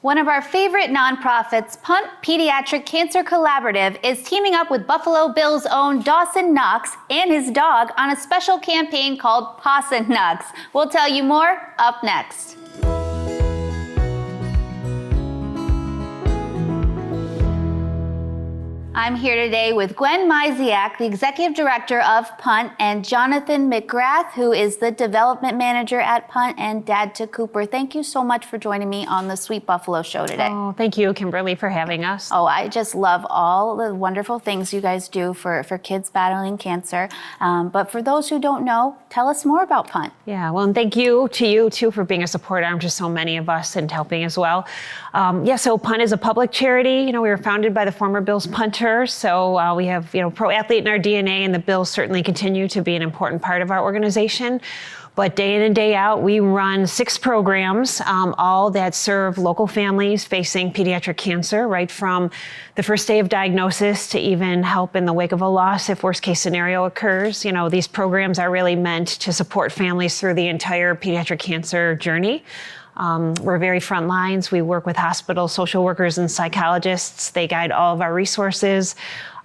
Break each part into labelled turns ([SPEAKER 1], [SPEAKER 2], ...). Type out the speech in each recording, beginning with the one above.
[SPEAKER 1] One of our favorite nonprofits, PUNT Pediatric Cancer Collaborative, is teaming up with Buffalo Bill's own Dawson Knox and his dog on a special campaign called Pawson Knox. We'll tell you more up next. I'm here today with Gwen Myziak, the Executive Director of PUNT, and Jonathan McGrath, who is the Development Manager at PUNT and dad to Cooper. Thank you so much for joining me on the Sweet Buffalo Show today.
[SPEAKER 2] Oh, thank you, Kimberly, for having us.
[SPEAKER 1] Oh, I just love all the wonderful things you guys do for kids battling cancer. But for those who don't know, tell us more about PUNT.
[SPEAKER 2] Yeah, well, and thank you to you, too, for being a support arm to so many of us and helping as well. So PUNT is a public charity. We were founded by the former Bills punter. So we have, pro athlete in our DNA, and the Bills certainly continue to be an important part of our organization. But day in and day out, we run 6 programs, all that serve local families facing pediatric cancer, right from the first day of diagnosis to even help in the wake of a loss if worst case scenario occurs. These programs are really meant to support families through the entire pediatric cancer journey. We're very front lines. We work with hospitals, social workers, and psychologists. They guide all of our resources.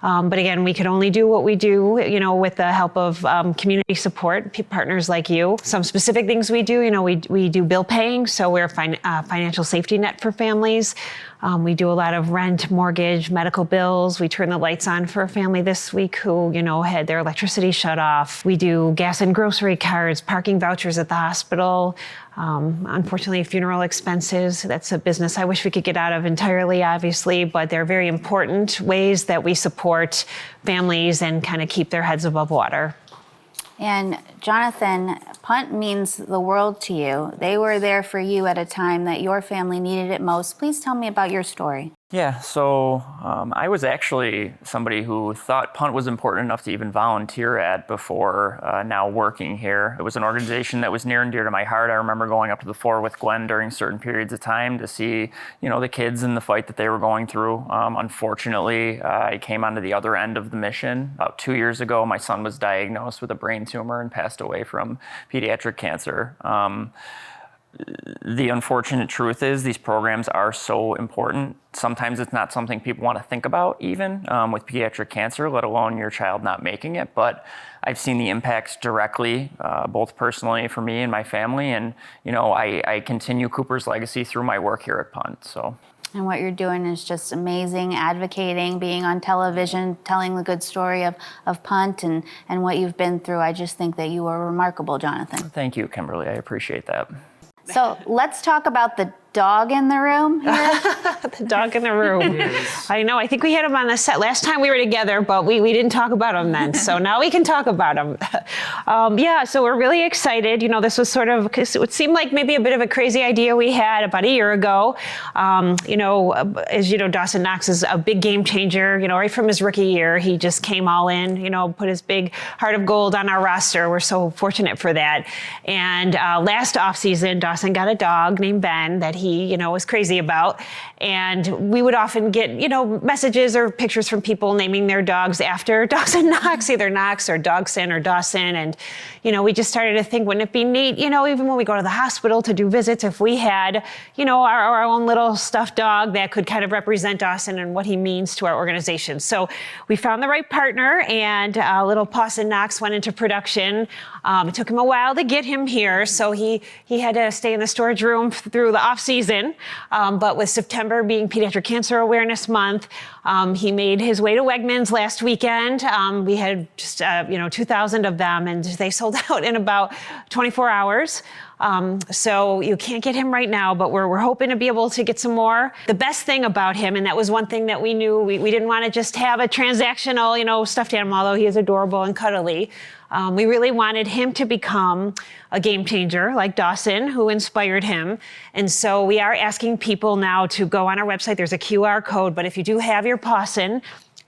[SPEAKER 2] But again, we could only do what we do, with the help of community support, partners like you. Some specific things we do, we do bill paying, so we're a financial safety net for families. We do a lot of rent, mortgage, medical bills. We turn the lights on for a family this week who, had their electricity shut off. We do gas and grocery cards, parking vouchers at the hospital. Unfortunately, funeral expenses. That's a business I wish we could get out of entirely, obviously, but they're very important ways that we support families and kind of keep their heads above water.
[SPEAKER 1] And Jonathan, PUNT means the world to you. They were there for you at a time that your family needed it most. Please tell me about your story.
[SPEAKER 3] Yeah, so I was actually somebody who thought PUNT was important enough to even volunteer at before now working here. It was an organization that was near and dear to my heart. I remember going up to the floor with Gwen during certain periods of time to see, the kids and the fight that they were going through. Unfortunately, I came onto the other end of the mission. About 2 years ago, my son was diagnosed with a brain tumor and passed away from pediatric cancer. The unfortunate truth is these programs are so important. Sometimes it's not something people want to think about even with pediatric cancer, let alone your child not making it. But I've seen the impacts directly, both personally for me and my family. And, I continue Cooper's legacy through my work here at PUNT.
[SPEAKER 1] And what you're doing is just amazing, advocating, being on television, telling the good story of PUNT and what you've been through. I just think that you are remarkable, Jonathan.
[SPEAKER 3] Thank you, Kimberly. I appreciate that.
[SPEAKER 1] So let's talk about the dog in the room here.
[SPEAKER 2] The dog in the room. I know. I think we had him on the set last time we were together, but we didn't talk about him then. So now we can talk about him. So we're really excited. This was sort of, because it would seem like maybe a bit of a crazy idea we had about a year ago. As you know, Dawson Knox is a big game changer. Right from his rookie year, he just came all in, put his big heart of gold on our roster. We're so fortunate for that. And last offseason, Dawson got a dog named Ben that he was crazy about. And we would often get, messages or pictures from people naming their dogs after Dawson Knox, either Knox or Dogson or Dawson. And, we just started to think, wouldn't it be neat, even when we go to the hospital to do visits, if we had, our own little stuffed dog that could kind of represent Dawson and what he means to our organization. So we found the right partner, and little Pawson Knox went into production. It took him a while to get him here, so he had to stay in the storage room through the off season. But with September being Pediatric Cancer Awareness Month, he made his way to Wegmans last weekend. We had just 2,000 of them, and they sold out in about 24 hours. So you can't get him right now, but we're hoping to be able to get some more. The best thing about him, and that was one thing that we knew, we didn't want to just have a transactional, stuffed animal, although he is adorable and cuddly. We really wanted him to become a game changer like Dawson, who inspired him. And so we are asking people now to go on our website. There's a QR code, but if you do have your Pawson,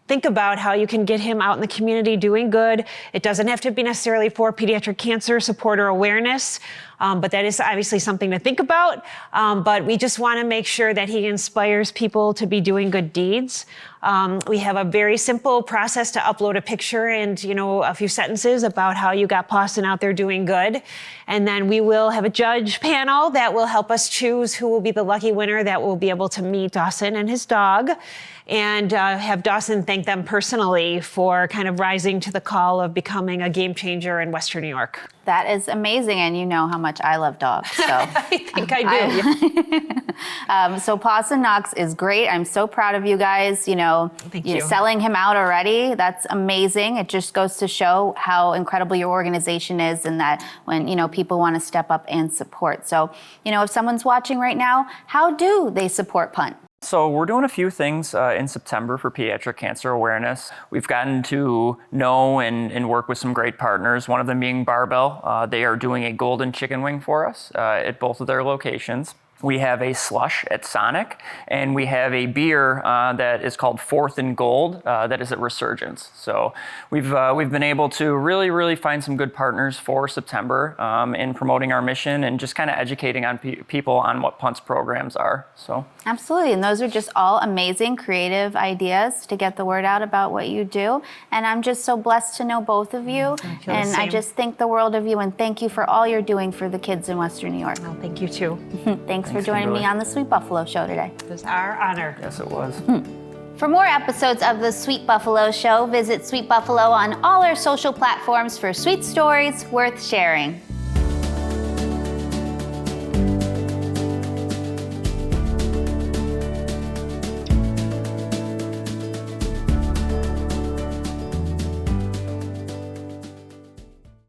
[SPEAKER 2] think about how you can get him out in the community doing good. It doesn't have to be necessarily for pediatric cancer support or awareness. But that is obviously something to think about. But we just want to make sure that he inspires people to be doing good deeds. We have a very simple process to upload a picture and, a few sentences about how you got Pawson out there doing good. And then we will have a judge panel that will help us choose who will be the lucky winner that will be able to meet Dawson and his dog, and have Dawson thank them personally for kind of rising to the call of becoming a game changer in Western New York.
[SPEAKER 1] That is amazing, and you know how much I love dogs. So
[SPEAKER 2] I think I do.
[SPEAKER 1] So Pawson Knox is great. I'm so proud of you guys.
[SPEAKER 2] Thank you.
[SPEAKER 1] Selling him out already. That's amazing. It just goes to show how incredible your organization is, and that when people want to step up and support. So if someone's watching right now, how do they support PUNT?
[SPEAKER 3] So we're doing a few things in September for pediatric cancer awareness. We've gotten to know and work with some great partners, one of them being Barbell. They are doing a golden chicken wing for us at both of their locations. We have a slush at Sonic, and we have a beer that is called Fourth and Gold that is at Resurgence. So we've been able to really find some good partners for September in promoting our mission and just kind of educating on people on what PUNT's programs are. So
[SPEAKER 1] absolutely, and those are just all amazing creative ideas to get the word out about what you do. And I'm just so blessed to know both of you. And I just think the world of you, and thank you for all you're doing for the kids in Western New York.
[SPEAKER 2] Oh, thank you too.
[SPEAKER 1] Thanks for joining me on the Sweet Buffalo Show today.
[SPEAKER 2] It was our honor.
[SPEAKER 3] yes, it was.
[SPEAKER 1] For more episodes of the Sweet Buffalo Show, visit Sweet Buffalo on all our social platforms for sweet stories worth sharing.